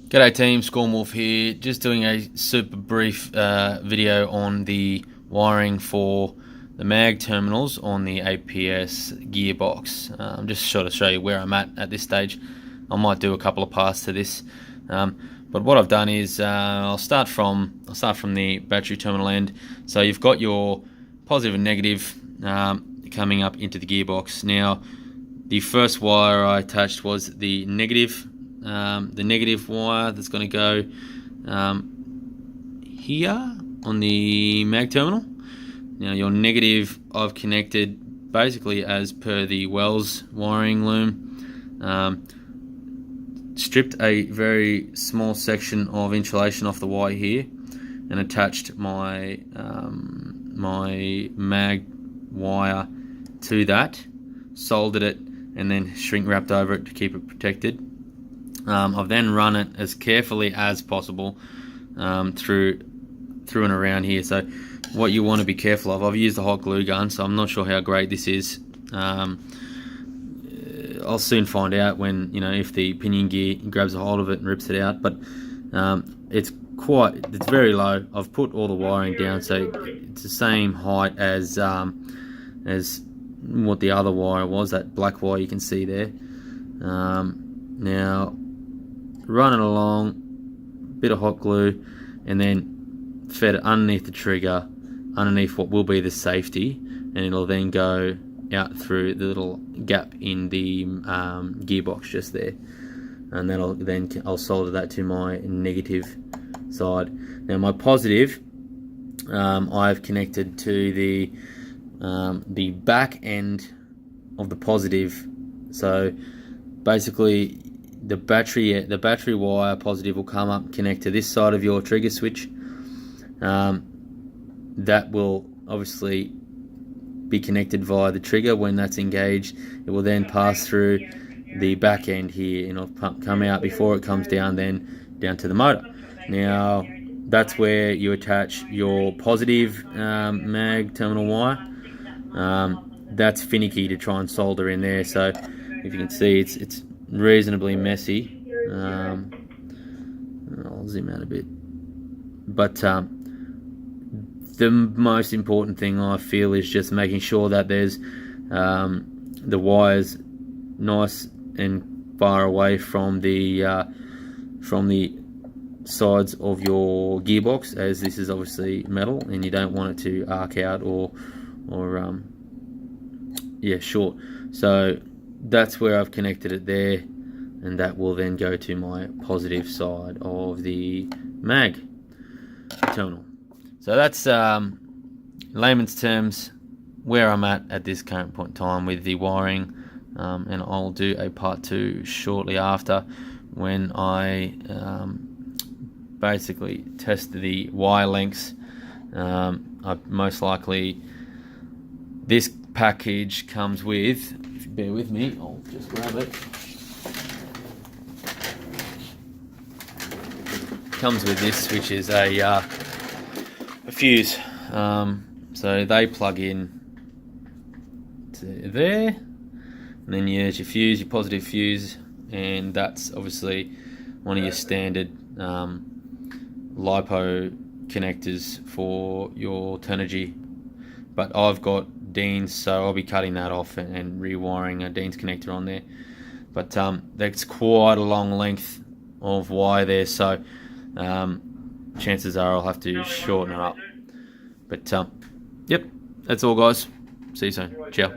G'day team, Scoremorph here. Just doing a super brief video on the wiring for the mag terminals on the APS gearbox. Just sort of show you where I'm at this stage. I might do a couple of parts to this, but what I've done is I'll start from the battery terminal end. So you've got your positive and negative coming up into the gearbox. Now, the first wire I attached was the negative wire that's going to go here on the mag terminal. Now your negative I've connected basically as per the Wells wiring loom. Stripped a very small section of insulation off the wire here and attached my my mag wire to that, soldered it, and then shrink wrapped over it to keep it protected. I've then run it as carefully as possible through and around here. So what you want to be careful of, I've used a hot glue gun, so I'm not sure how great this is. I'll soon find out when, if the pinion gear grabs a hold of it and rips it out, but it's very low. I've put all the wiring down, so it's the same height as what the other wire was, that black wire you can see there. Now, running along, bit of hot glue, and then fed it underneath the trigger, underneath what will be the safety, and it'll then go out through the little gap in the gearbox just there, and I'll solder that to my negative side. Now my positive, I've connected to the back end of the positive. So basically, the battery wire positive will come up, connect to this side of your trigger switch. That will obviously be connected via the trigger. When that's engaged, it will then pass through the back end here, and it'll come out before it comes down to the motor. Now that's where you attach your positive mag terminal wire. That's finicky to try and solder in there, so if you can see, it's reasonably messy. I'll zoom out a bit, but the most important thing I feel is just making sure that there's the wires nice and far away from the sides of your gearbox, as this is obviously metal and you don't want it to arc out or short. So that's where I've connected it there, and that will then go to my positive side of the mag terminal. So that's layman's terms where I'm at this current point in time with the wiring, and I'll do a part 2 shortly after, when I basically test the wire lengths. Most likely this package comes with, if you bear with me, I'll just grab it. Comes with this, which is a fuse. So they plug in to there, and then there's your fuse, your positive fuse, and that's obviously one of your standard LiPo connectors for your Turnigy. But I've got Dean's, so I'll be cutting that off and rewiring a Dean's connector on there. But that's quite a long length of wire there, so chances are I'll have to shorten it up. But yep, that's all guys. See you soon. Ciao.